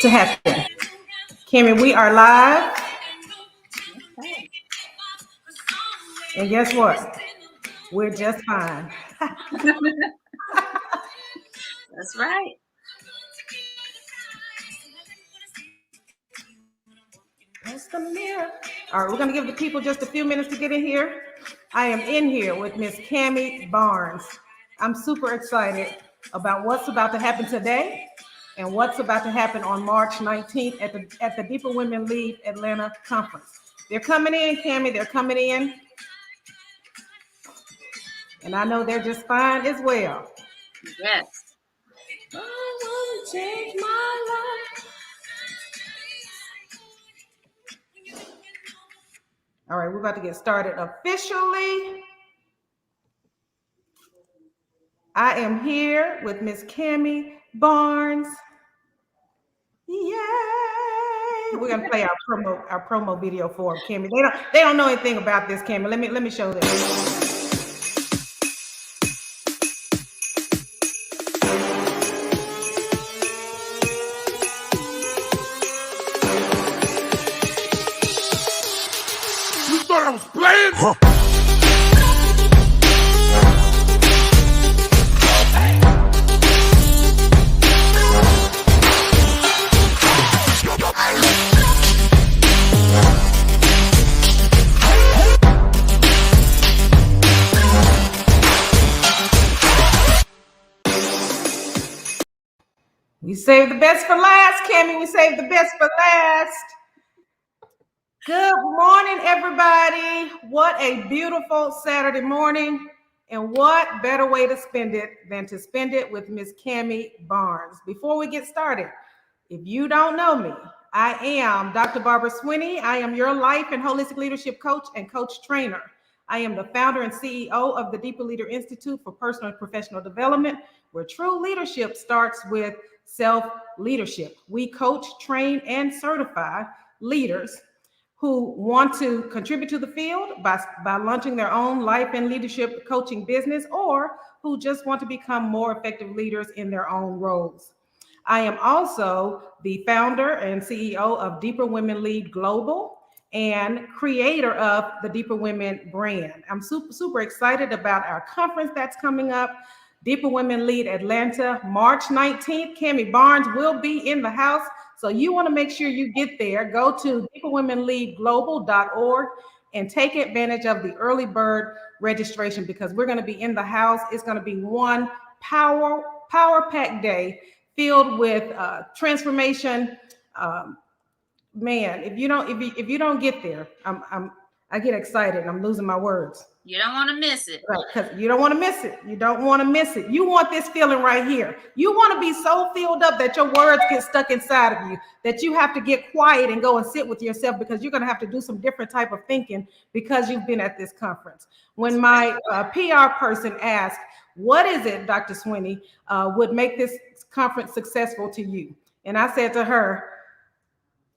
to happen. Cami, we are live. Okay. And guess what? We're just fine. That's right. That's the mirror. All right, we're going to give the people just a few minutes to get in here. I am in here with Miss Cami Barnes. I'm super excited about what's about to happen today and what's about to happen on March 19th at the Deeper Women Lead Atlanta Conference. They're coming in, Cami. They're coming in. And I know they're just fine as well. Yes. I want to change my life. All right, we're about to get started officially. I am here with Miss Cami Barnes. Yay! We're gonna play our promo video for Cami. They don't know anything about this, Cami. Let me show them. You thought I was playing? Huh. We saved the best for last, Cami. We saved the best for last. Good morning, everybody. What a beautiful Saturday morning. And what better way to spend it than to spend it with Miss Cami Barnes. Before we get started, if you don't know me, I am Dr. Barbara Sweeney. I am your life and holistic leadership coach and coach trainer. I am the founder and CEO of the Deeper Leader Institute for Personal and Professional Development, where true leadership starts with self-leadership. We coach, train, and certify leaders who want to contribute to the field by launching their own life and leadership coaching business, or who just want to become more effective leaders in their own roles. I am also the founder and CEO of Deeper Women Lead Global and creator of the Deeper Women brand. I'm super excited about our conference that's coming up, Deeper Women Lead Atlanta, March 19th. Cami Barnes will be in the house. So you want to make sure you get there. Go to deeperwomenleadglobal.org and take advantage of the early bird registration, because we're going to be in the house. It's going to be one power-packed day filled with transformation. Man, if you don't get there, I get excited. I'm losing my words. You don't want to miss it. Right, because you don't want to miss it. You don't want to miss it. You want this feeling right here. You want to be so filled up that your words get stuck inside of you, that you have to get quiet and go and sit with yourself, because you're going to have to do some different type of thinking because you've been at this conference. When my PR person asked, what is it, Dr. Sweeney, would make this conference successful to you? And I said to her,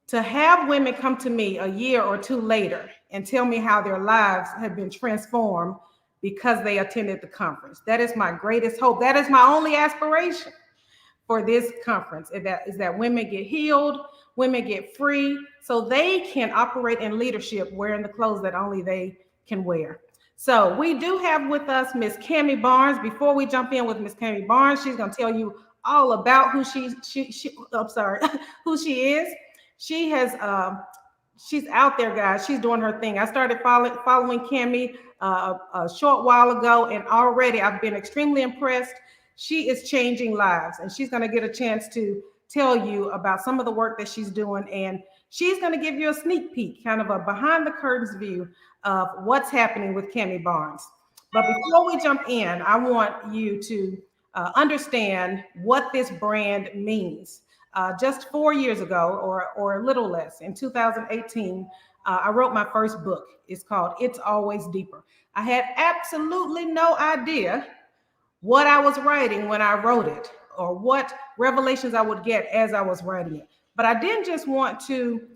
to have women come to me a year or two later and tell me how their lives have been transformed because they attended the conference. That is my greatest hope. That is my only aspiration for this conference, is that women get healed, women get free, so they can operate in leadership wearing the clothes that only they can wear. So we do have with us Miss Cami Barnes. Before we jump in with Miss Cami Barnes, she's going to tell you all about who she is. She has she's out there, guys. She's doing her thing. I started following Cami a short while ago, and already I've been extremely impressed. She is changing lives, and she's going to get a chance to tell you about some of the work that she's doing, and she's going to give you a sneak peek, kind of a behind the curtains view of what's happening with Cami Barnes. But before we jump in, I want you to understand what this brand means. Just 4 years ago, or a little less, in 2018, I wrote my first book. It's called It's Always Deeper. I had absolutely no idea what I was writing when I wrote it, or what revelations I would get as I was writing it. But I didn't just want to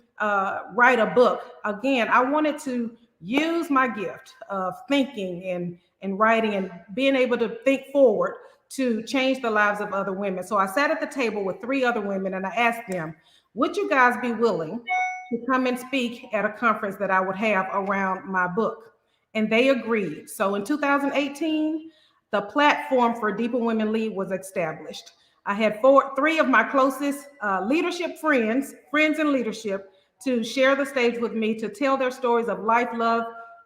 write a book. Again, I wanted to use my gift of thinking and writing and being able to think forward to change the lives of other women. So I sat at the table with 3 other women and I asked them, would you guys be willing to come and speak at a conference that I would have around my book? And they agreed. So in 2018, the platform for Deeper Women Lead was established. I had 3 of my closest leadership friends in leadership, to share the stage with me to tell their stories of life, love,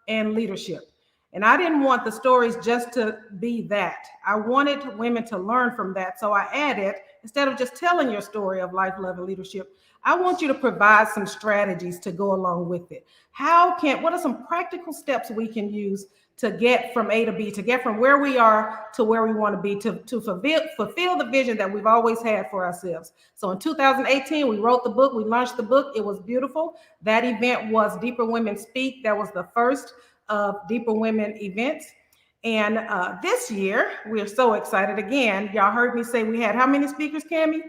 and leadership. And I didn't want the stories just to be that. I wanted women to learn from that. So I added, instead of just telling your story of life, love, and leadership, I want you to provide some strategies to go along with it. What are some practical steps we can use to get from A to B, to get from where we are to where we want to be, to fulfill the vision that we've always had for ourselves. So in 2018, we wrote the book, we launched the book. It was beautiful. That event was Deeper Women Speak. That was the first of Deeper Women events. And this year, we're so excited again. Y'all heard me say we had how many speakers, Cami?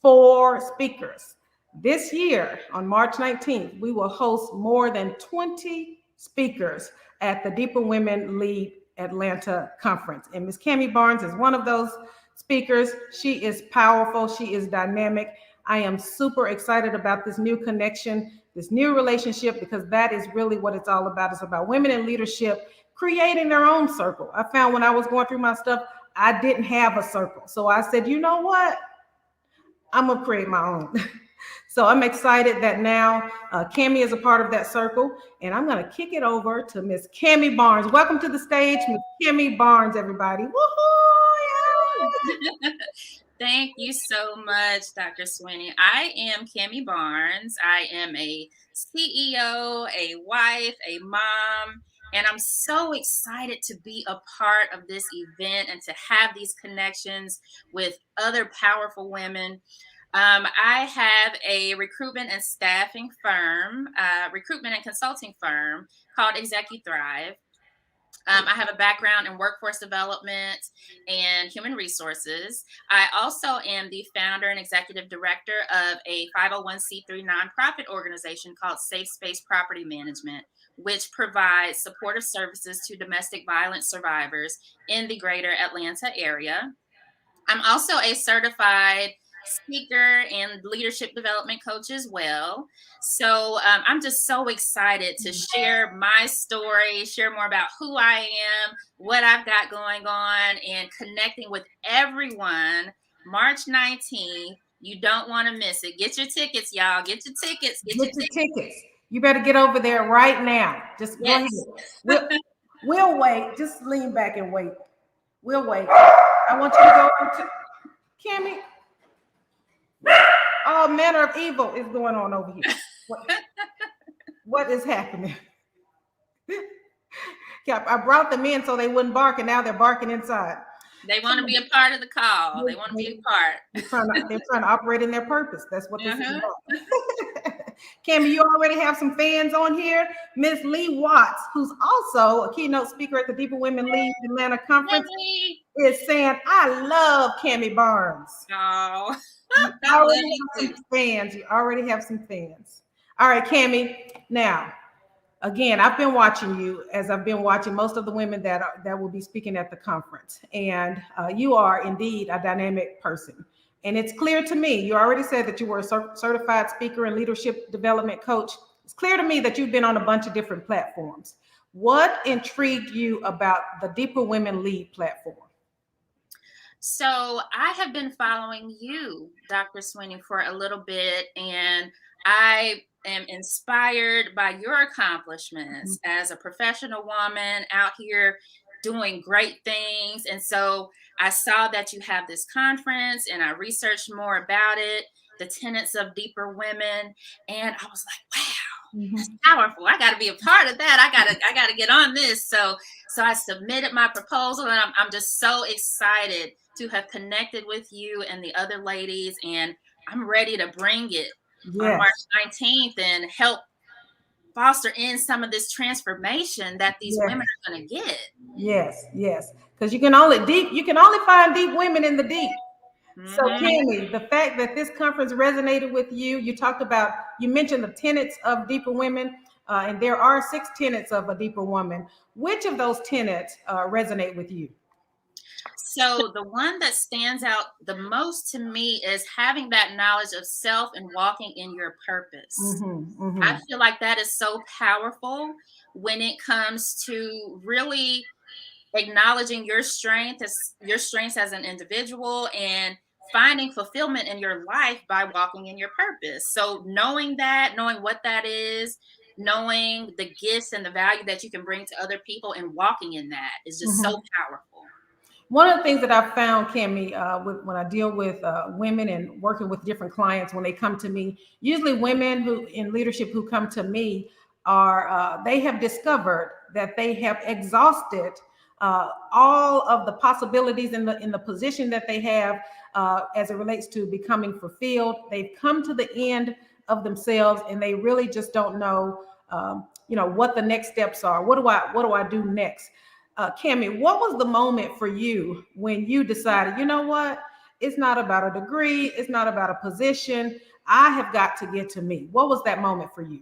4 speakers. This year, on March 19th, we will host more than 20 speakers at the Deeper Women Lead Atlanta conference. And Ms. Cami Barnes is one of those speakers. She is powerful. She is dynamic. I am super excited about this new connection, this new relationship, because that is really what it's all about. It's about women in leadership creating their own circle. I found when I was going through my stuff, I didn't have a circle. So I said, you know what? I'm going to create my own. So I'm excited that now Cami is a part of that circle, and I'm going to kick it over to Miss Cami Barnes. Welcome to the stage, Miss Cami Barnes, everybody. Woohoo! Thank you so much, Dr. Sweeney. I am Cami Barnes. I am a CEO, a wife, a mom, and I'm so excited to be a part of this event and to have these connections with other powerful women. I have a recruitment and staffing firm, recruitment and consulting firm called ExecuThrive. I have a background in workforce development and human resources. I also am the founder and executive director of a 501c3 nonprofit organization called Safe Space Property Management, which provides supportive services to domestic violence survivors in the greater Atlanta area. I'm also a certified speaker and leadership development coach as well. So I'm just so excited to share my story, share more about who I am, what I've got going on, and connecting with everyone. March 19th, you don't want to miss it. Get your tickets, y'all. Get your tickets. Get your tickets. You better get over there right now. Just go ahead. We'll wait. Just lean back and wait. We'll wait. I want you to go over to Cami. All manner of evil is going on over here. What is happening? Yeah, I brought them in so they wouldn't bark, and now they're barking inside. They want to be a part of the call. They want to be a part. They're trying to operate in their purpose. That's what this is about. Cami, you already have some fans on here. Miss Lee Watts, who's also a keynote speaker at the Deeper Women Lead Atlanta conference, is saying, I love Cami Barnes. Oh, You already have some fans. All right, Cami. Now, again, I've been watching you as I've been watching most of the women that will be speaking at the conference. And you are indeed a dynamic person. And it's clear to me, you already said that you were a certified speaker and leadership development coach. It's clear to me that you've been on a bunch of different platforms. What intrigued you about the Deeper Women Lead platform? So I have been following you, Dr. Sweeney, for a little bit, and I am inspired by your accomplishments as a professional woman out here doing great things. And so I saw that you have this conference, and I researched more about it, the tenets of Deeper Women, and I was like, wow, that's powerful. I got to be a part of that. I got to get on this. So I submitted my proposal, and I'm just so excited to have connected with you and the other ladies, and I'm ready to bring it on March 19th and help foster in some of this transformation that these women are going to get. Yes, because you can only find deep women in the deep. So Cami, the fact that this conference resonated with you, you mentioned the tenets of Deeper Women, and there are 6 tenets of a Deeper Woman. Which of those tenets resonate with you? So the one that stands out the most to me is having that knowledge of self and walking in your purpose. I feel like that is so powerful when it comes to really acknowledging your strengths as an individual and finding fulfillment in your life by walking in your purpose. So knowing what that is, knowing the gifts and the value that you can bring to other people and walking in that is just so powerful. One of the things that I've found, Cami, when I deal with women and working with different clients, when they come to me, usually women who in leadership who come to me are they have discovered that they have exhausted all of the possibilities in the position that they have as it relates to becoming fulfilled. They've come to the end of themselves, and they really just don't know, what the next steps are. What do I do next? Cami, what was the moment for you when you decided, you know what? It's not about a degree. It's not about a position. I have got to get to me. What was that moment for you?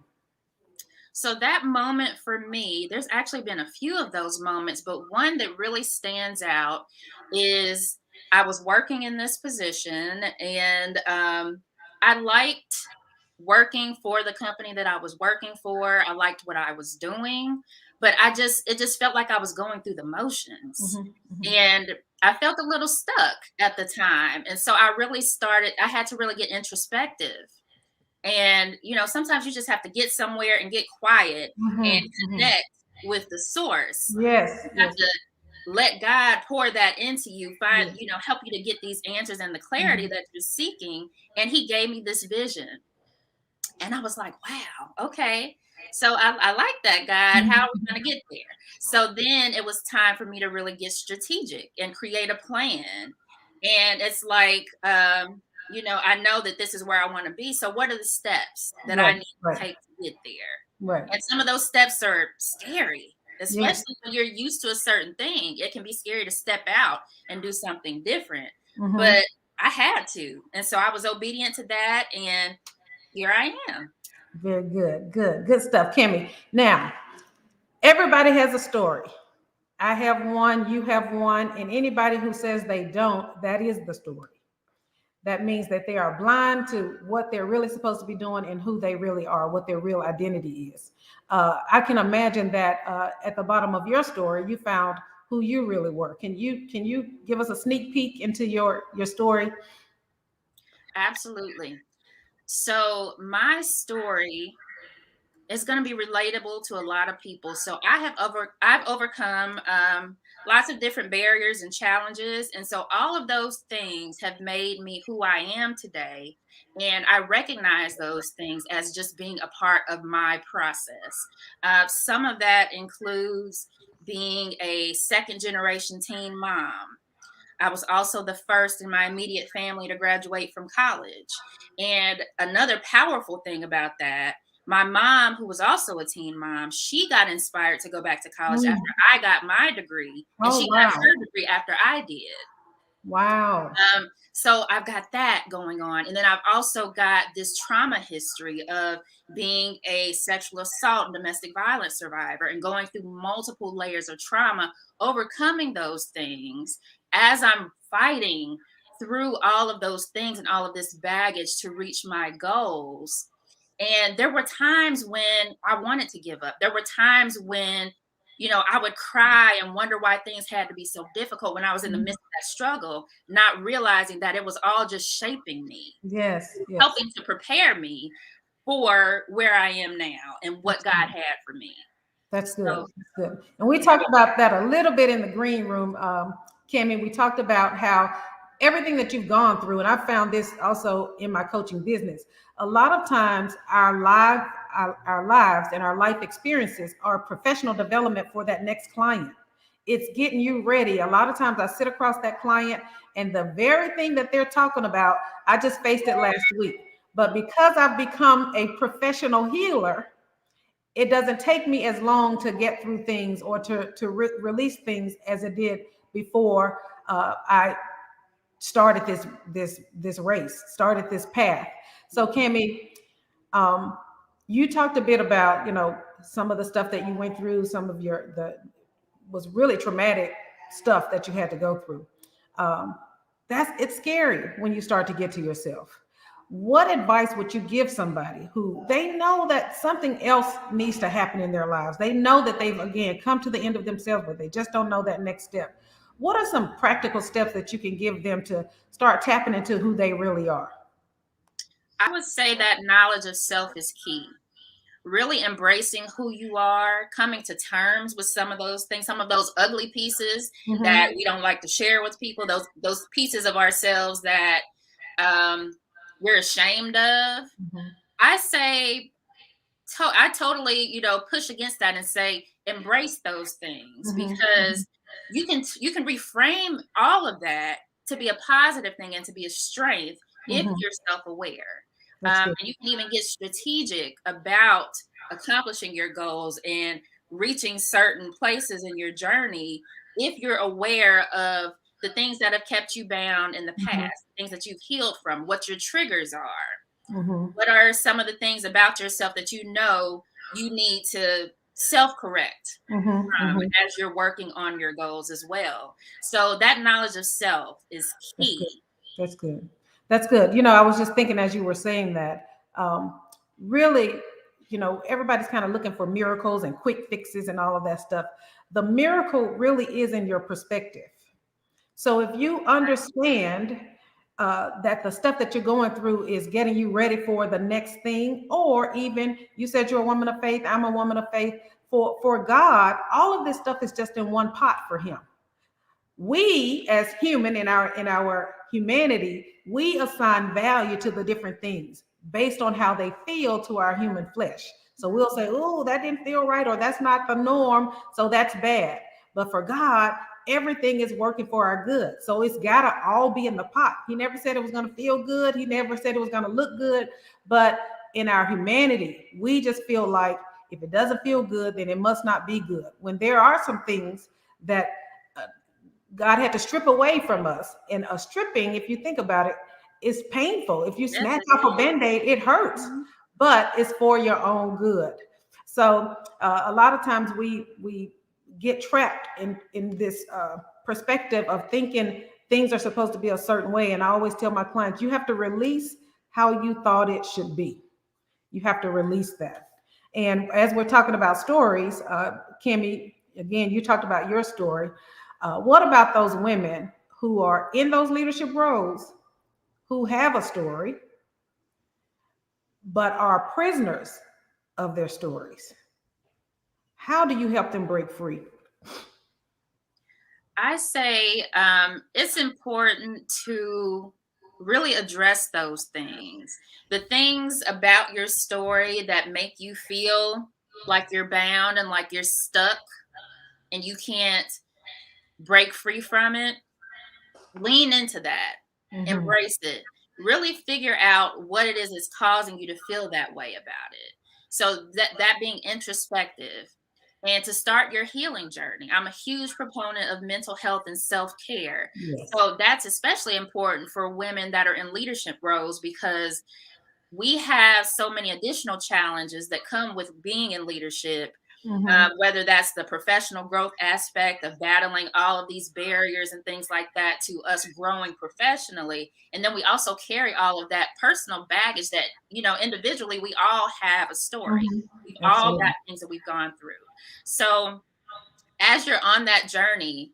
So that moment for me, there's actually been a few of those moments, but one that really stands out is I was working in this position, and I liked working for the company that I was working for. I liked what I was doing, but it just felt like I was going through the motions. And I felt a little stuck at the time. And so I had to really get introspective. And, sometimes you just have to get somewhere and get quiet and connect with the source. Yes. You have to let God pour that into you, help you to get these answers and the clarity that you're seeking. And he gave me this vision. And I was like, wow, okay. So I like that, God. How are we going to get there? So then it was time for me to really get strategic and create a plan. And it's like, I know that this is where I want to be. So what are the steps that I need to take to get there? Right. And some of those steps are scary, especially when you're used to a certain thing. It can be scary to step out and do something different. But I had to. And so I was obedient to that. And here I am. Very good. Good stuff, Cami. Now, everybody has a story. I have one, you have one, and anybody who says they don't, that is the story. That means that they are blind to what they're really supposed to be doing and who they really are, what their real identity is. I can imagine that at the bottom of your story, you found who you really were. Can you give us a sneak peek into your story? Absolutely. So my story is going to be relatable to a lot of people. So I've overcome lots of different barriers and challenges. And so all of those things have made me who I am today. And I recognize those things as just being a part of my process. Some of that includes being a second generation teen mom. I was also the first in my immediate family to graduate from college. And another powerful thing about that, my mom, who was also a teen mom, she got inspired to go back to college after I got my degree. And she got her degree after I did. Wow. So I've got that going on. And then I've also got this trauma history of being a sexual assault and domestic violence survivor and going through multiple layers of trauma, overcoming those things as I'm fighting through all of those things and all of this baggage to reach my goals. And there were times when I wanted to give up. There were times when, I would cry and wonder why things had to be so difficult when I was in the midst of that struggle, not realizing that it was all just shaping me. Yes. Helping to prepare me for where I am now and what God had for me. That's good. That's good. And we talked about that a little bit in the green room, Cami. We talked about how everything that you've gone through, and I found this also in my coaching business. A lot of times our lives and our life experiences are professional development for that next client. It's getting you ready. A lot of times I sit across that client and the very thing that they're talking about, I just faced it last week. But because I've become a professional healer, it doesn't take me as long to get through things or to release things as it did before I started this race, started this path. So Cami, you talked a bit about, some of the stuff that you went through, some of was really traumatic stuff that you had to go through. It's scary when you start to get to yourself. What advice would you give somebody who they know that something else needs to happen in their lives? They know that they've again come to the end of themselves, but they just don't know that next step. What are some practical steps that you can give them to start tapping into who they really are? I would say that knowledge of self is key. Really embracing who you are, coming to terms with some of those things, some of those ugly pieces that we don't like to share with people, those pieces of ourselves that we're ashamed of. I say, I totally, push against that and say, embrace those things because you can reframe all of that to be a positive thing and to be a strength if you're self-aware. And you can even get strategic about accomplishing your goals and reaching certain places in your journey if you're aware of the things that have kept you bound in the past, things that you've healed from, what your triggers are. What are some of the things about yourself that you know you need to self-correct as you're working on your goals as well? So that knowledge of self is key. That's good. That's good. I was just thinking as you were saying that, really, everybody's kind of looking for miracles and quick fixes and all of that stuff. The miracle really is in your perspective. So if you understand that the stuff that you're going through is getting you ready for the next thing, or even you said you're a woman of faith, I'm a woman of faith. For God, all of this stuff is just in one pot for Him. We as human in our humanity, we assign value to the different things based on how they feel to our human flesh. So we'll say, oh, that didn't feel right, or that's not the norm, so that's bad. But for God, everything is working for our good. So it's got to all be in the pot. He never said it was going to feel good. He never said it was going to look good. But in our humanity, we just feel like if it doesn't feel good, then it must not be good. When there are some things that God had to strip away from us. And a stripping, if you think about it, is painful. If you snatch off a Band-Aid, it hurts, but it's for your own good. So a lot of times we get trapped in this perspective of thinking things are supposed to be a certain way. And I always tell my clients, you have to release how you thought it should be. You have to release that. And as we're talking about stories, Cami, again, you talked about your story. What about those women who are in those leadership roles who have a story, but are prisoners of their stories? How do you help them break free? I say it's important to really address those things. The things about your story that make you feel like you're bound and like you're stuck and you can't break free from it, lean into that, embrace it, really figure out what it is that's causing you to feel that way about it. So that being introspective and to start your healing journey. I'm a huge proponent of mental health and self-care. Yes. So that's especially important for women that are in leadership roles because we have so many additional challenges that come with being in leadership. Whether that's the professional growth aspect of battling all of these barriers and things like that to us growing professionally. And then we also carry all of that personal baggage that, individually, we all have a story. We've all got things that we've gone through. So as you're on that journey,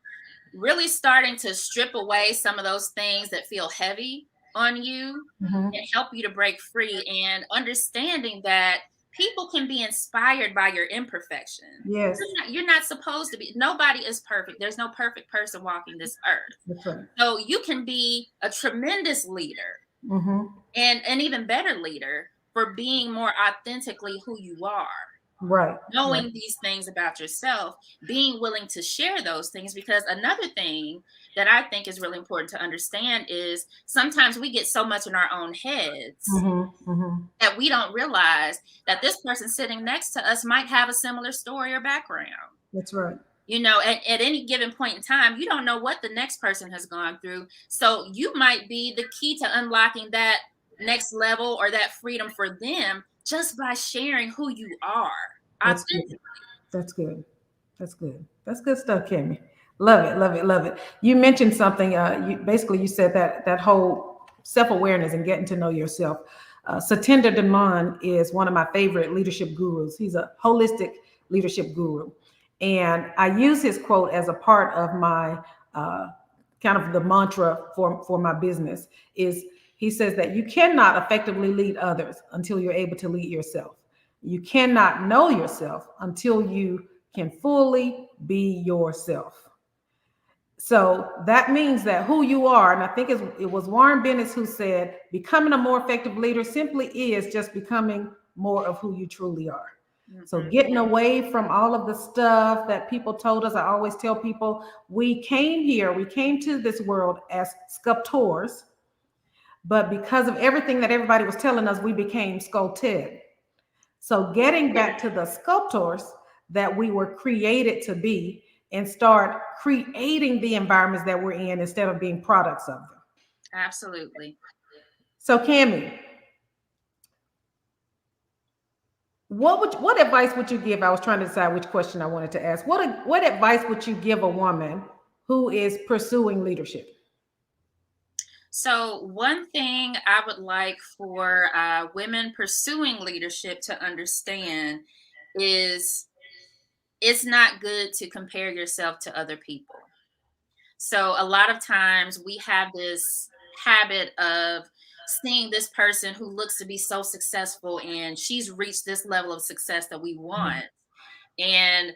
really starting to strip away some of those things that feel heavy on you and help you to break free, and understanding that people can be inspired by your imperfection. Yes. You're not supposed to be. Nobody is perfect. There's no perfect person walking this earth. That's right. So you can be a tremendous leader and an even better leader for being more authentically who you are. Right. Knowing these things about yourself, being willing to share those things, because another thing that I think is really important to understand is sometimes we get so much in our own heads that we don't realize that this person sitting next to us might have a similar story or background. That's right. At any given point in time, you don't know what the next person has gone through. So you might be the key to unlocking that next level or that freedom for them just by sharing who you are. That's good. That's good. That's good. That's good stuff, Cami. Love it, love it, love it. You mentioned something. You said that whole self-awareness and getting to know yourself. Satinder Deman is one of my favorite leadership gurus. He's a holistic leadership guru, and I use his quote as a part of my kind of the mantra for my business. Is he says that you cannot effectively lead others until you're able to lead yourself. You cannot know yourself until you can fully be yourself. So that means that who you are, and I think it was Warren Bennett who said, becoming a more effective leader simply is just becoming more of who you truly are. So getting away from all of the stuff that people told us. I always tell people, we came to this world as sculptors, but because of everything that everybody was telling us, we became sculpted. So getting back to the sculptors that we were created to be, and start creating the environments that we're in instead of being products of them. Absolutely. So Cami, what advice would you give? I was trying to decide which question I wanted to ask. What advice would you give a woman who is pursuing leadership? So one thing I would like for women pursuing leadership to understand is it's not good to compare yourself to other people. So a lot of times we have this habit of seeing this person who looks to be so successful and she's reached this level of success that we want. And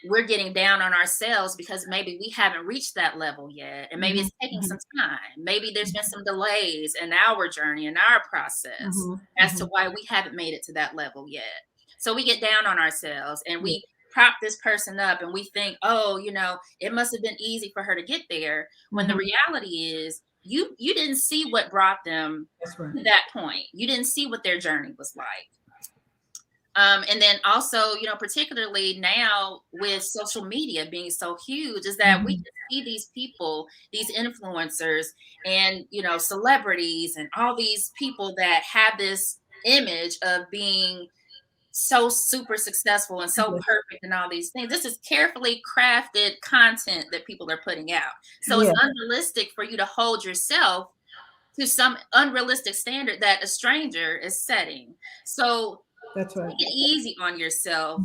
we're getting down on ourselves because maybe we haven't reached that level yet. And maybe it's taking some time. Maybe there's been some delays in our journey, in our process, as to why we haven't made it to that level yet. So we get down on ourselves and we prop this person up and we think, oh, it must have been easy for her to get there. When the reality is you didn't see what brought them to that point. You didn't see what their journey was like. And then also, particularly now with social media being so huge, is that we can see these people, these influencers and, celebrities and all these people that have this image of being so super successful and so perfect and all these things. This is carefully crafted content that people are putting out. So it's unrealistic for you to hold yourself to some unrealistic standard that a stranger is setting. So that's right. Take it easy on yourself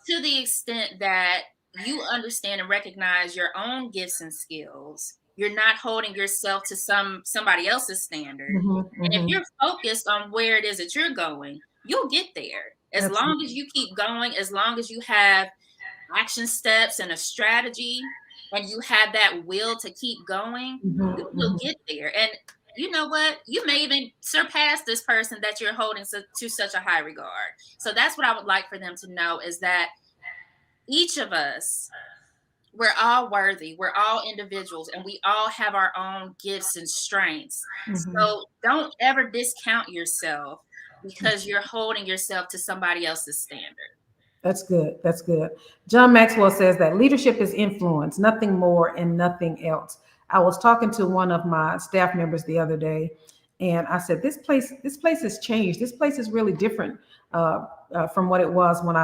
to the extent that you understand and recognize your own gifts and skills. You're not holding yourself to somebody else's standard. And if you're focused on where it is that you're going, you'll get there. As long as you keep going, as long as you have action steps and a strategy, and you have that will to keep going, you will get there. And you know what? You may even surpass this person that you're holding to such a high regard. So that's what I would like for them to know, is that each of us, we're all worthy. We're all individuals, and we all have our own gifts and strengths. So don't ever discount yourself because you're holding yourself to somebody else's standard. That's good. That's good. John Maxwell says that leadership is influence, nothing more and nothing else. I was talking to one of my staff members the other day, and I said, this place has changed. This place is really different from what it was when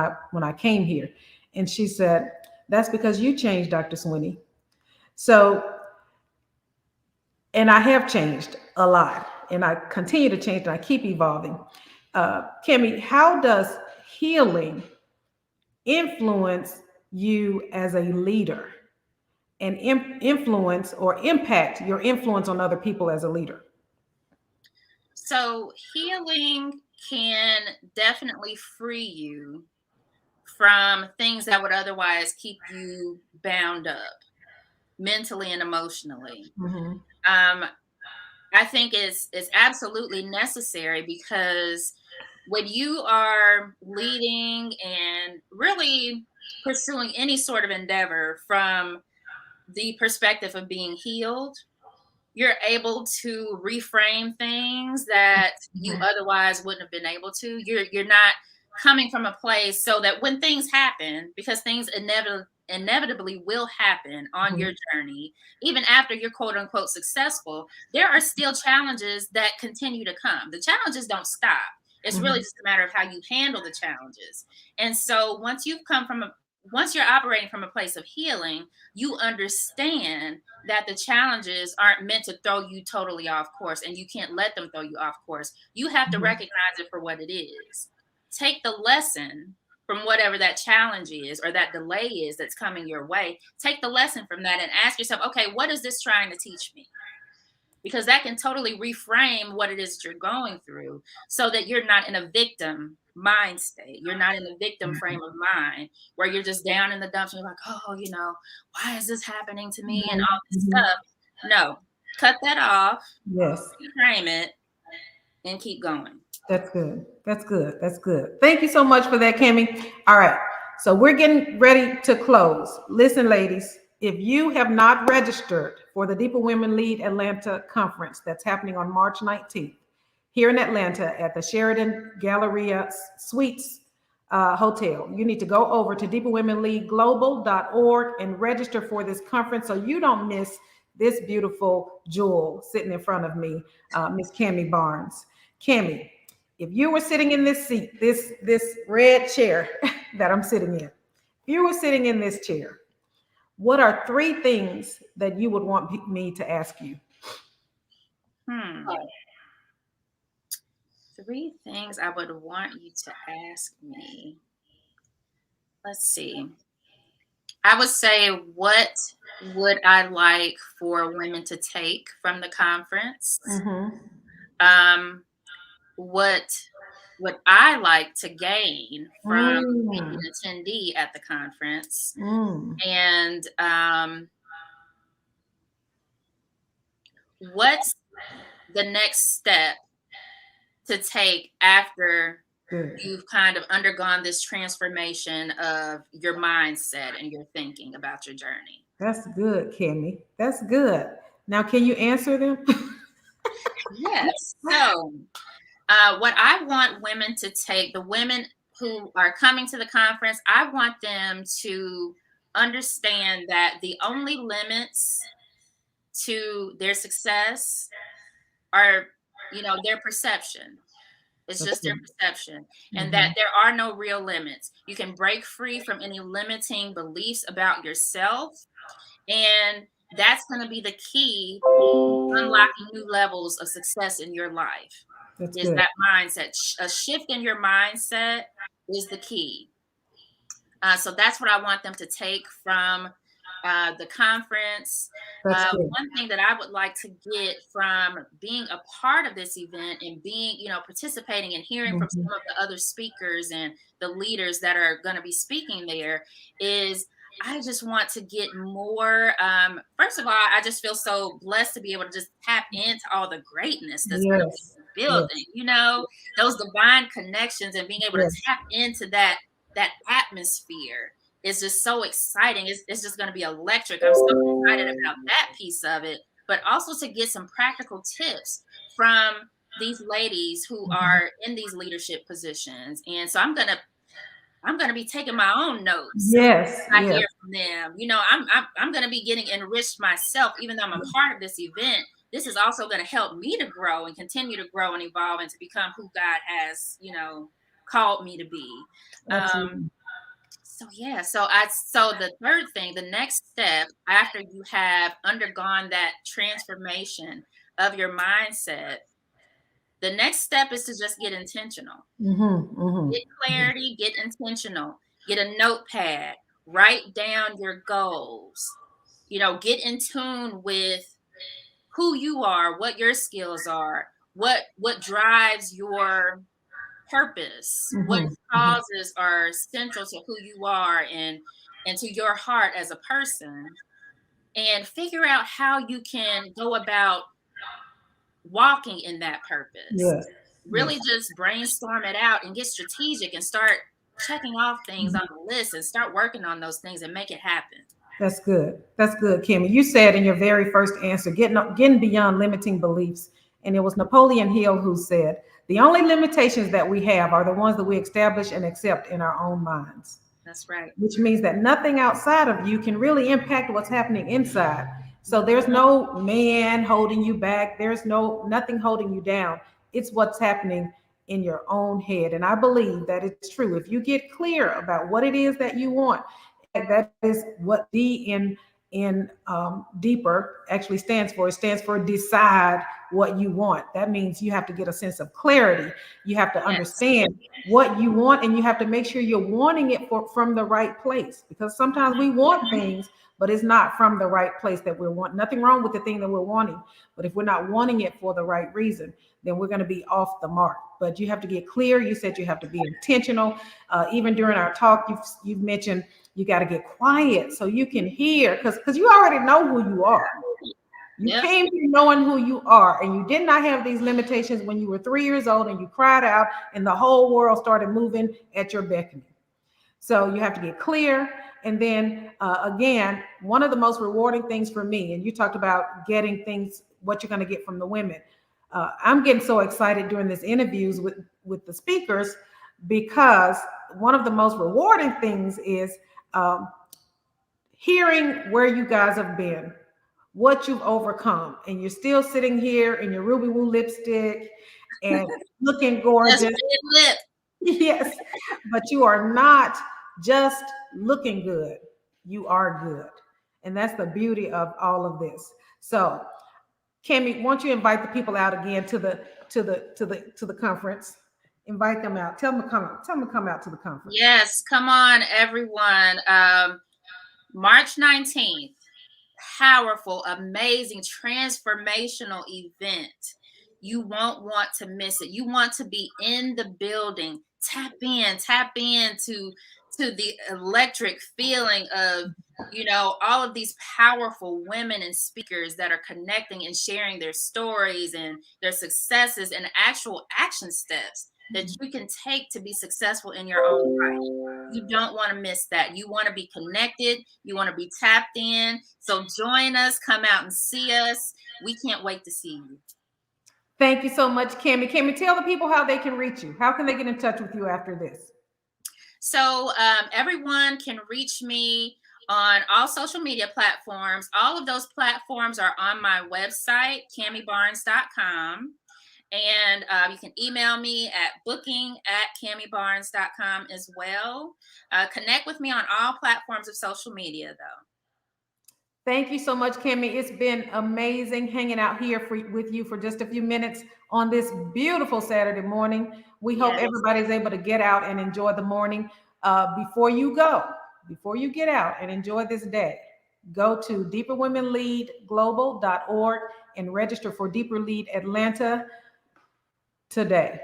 I came here. And she said, that's because you changed, Dr. Sweeney. So, and I have changed a lot, and I continue to change, and I keep evolving. Cami, how does healing influence you as a leader, and influence or impact your influence on other people as a leader? So healing can definitely free you from things that would otherwise keep you bound up mentally and emotionally. I think it's absolutely necessary, because when you are leading and really pursuing any sort of endeavor from the perspective of being healed, you're able to reframe things that you otherwise wouldn't have been able to. You're not coming from a place so that when things happen, because things inevitably will happen on your journey, even after you're quote unquote successful, there are still challenges that continue to come. The challenges don't stop. It's really just a matter of how you handle the challenges. And so once you've come from once you're operating from a place of healing, you understand that the challenges aren't meant to throw you totally off course, and you can't let them throw you off course. You have to recognize it for what it is. Take the lesson from whatever that challenge is or that delay is that's coming your way. Take the lesson from that and ask yourself, okay, what is this trying to teach me? Because that can totally reframe what it is that you're going through so that you're not in a victim mind state. You're not in a victim frame of mind where you're just down in the dumps and you're like, oh, why is this happening to me and all this stuff. No, cut that off. Yes. Reframe it and keep going. That's good. That's good. That's good. Thank you so much for that, Cami. All right. So we're getting ready to close. Listen, ladies, if you have not registered for the Deeper Women Lead Atlanta conference that's happening on March 19th here in Atlanta at the Sheridan Galleria Suites Hotel, you need to go over to deeperwomenleadglobal.org and register for this conference so you don't miss this beautiful jewel sitting in front of me, Miss Cami Barnes. Cami, if you were sitting in this seat, this red chair that I'm sitting in, if you were sitting in this chair, what are 3 things that you would want me to ask you? 3 things I would want you to ask me. Let's see. I would say, what would I like for women to take from the conference? What would I like to gain from being an attendee at the conference? And what's the next step to take after you've kind of undergone this transformation of your mindset and your thinking about your journey? That's good, Cami. That's good. Now, can you answer them? Yes. So what I want women to take, the women who are coming to the conference, I want them to understand that the only limits to their success are, their perception. It's just their perception, and that there are no real limits. You can break free from any limiting beliefs about yourself, and that's going to be the key to unlocking new levels of success in your life. That mindset. A shift in your mindset is the key. So that's what I want them to take from the conference. One thing that I would like to get from being a part of this event and being, participating and hearing from some of the other speakers and the leaders that are going to be speaking there is, I just want to get more. First of all, I just feel so blessed to be able to just tap into all the greatness that's going to be building, those divine connections, and being able to tap into that atmosphere is just so exciting. It's just going to be electric. I'm so excited about that piece of it, but also to get some practical tips from these ladies who are in these leadership positions. And so I'm going to be taking my own notes. I hear from them. I'm going to be getting enriched myself, even though I'm a part of this event. This is also going to help me to grow and continue to grow and evolve and to become who God has, called me to be. So the third thing, the next step after you have undergone that transformation of your mindset, the next step is to just get intentional. Get clarity, get intentional, get a notepad, write down your goals, get in tune with who you are, what your skills are, what drives your purpose, what causes are central to who you are and to your heart as a person, and figure out how you can go about walking in that purpose. Really just brainstorm it out and get strategic and start checking off things on the list and start working on those things and make it happen. That's good. That's good, Cami. You said in your very first answer, getting beyond limiting beliefs. And it was Napoleon Hill who said, the only limitations that we have are the ones that we establish and accept in our own minds. That's right. Which means that nothing outside of you can really impact what's happening inside. So there's no man holding you back. There's nothing holding you down. It's what's happening in your own head. And I believe that it's true. If you get clear about what it is that you want, that is what D in deeper actually stands for. It stands for decide what you want. That means you have to get a sense of clarity. You have to understand what you want, and you have to make sure you're wanting it from the right place, because sometimes we want things, but it's not from the right place that we're wanting. Nothing wrong with the thing that we're wanting, but if we're not wanting it for the right reason, then we're going to be off the mark. But you have to get clear. You said you have to be intentional. Even during our talk, you've mentioned you got to get quiet so you can hear, because you already know who you are. You came here knowing who you are, and you did not have these limitations when you were 3 years old and you cried out and the whole world started moving at your beckoning. So you have to get clear. And then again, one of the most rewarding things for me, and you talked about getting things, what you're going to get from the women. I'm getting so excited during these interviews with the speakers, because one of the most rewarding things is hearing where you guys have been, what you've overcome, and you're still sitting here in your Ruby Woo lipstick and looking gorgeous. Yes, but you are not just looking good, you are good. And that's the beauty of all of this. So Cami, won't you invite the people out again to the conference? Invite them out. Tell them to come out. Tell them to come out to the conference. Yes, come on, everyone. March 19th, powerful, amazing, transformational event. You won't want to miss it. You want to be in the building. Tap into the electric feeling of, all of these powerful women and speakers that are connecting and sharing their stories and their successes and actual action steps that you can take to be successful in your own life. You don't want to miss that. You want to be connected. You want to be tapped in. So join us, come out and see us. We can't wait to see you. Thank you so much, Cami. Cami, tell the people how they can reach you. How can they get in touch with you after this? So everyone can reach me on all social media platforms. All of those platforms are on my website, camibarnes.com. And you can email me at booking@camibarnes.com as well. Connect with me on all platforms of social media, though. Thank you so much, Cami. It's been amazing hanging out here with you for just a few minutes on this beautiful Saturday morning. We hope everybody's able to get out and enjoy the morning. Before you get out and enjoy this day, go to deeperwomenleadglobal.org and register for Deeper Lead Atlanta today.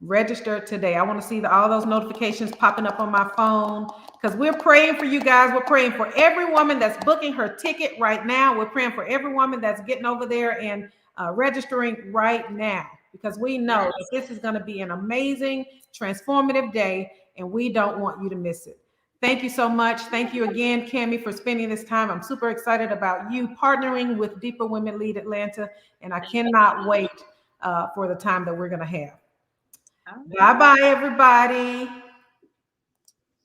Register today. I want to see all those notifications popping up on my phone, because we're praying for you guys. We're praying for every woman that's booking her ticket right now. We're praying for every woman that's getting over there and registering right now, because we know that this is going to be an amazing, transformative day, and we don't want you to miss it. Thank you so much. Thank you again, Cami, for spending this time. I'm super excited about you partnering with Deeper Women Lead Atlanta, and I cannot wait for the time that we're going to have. Bye-bye, everybody.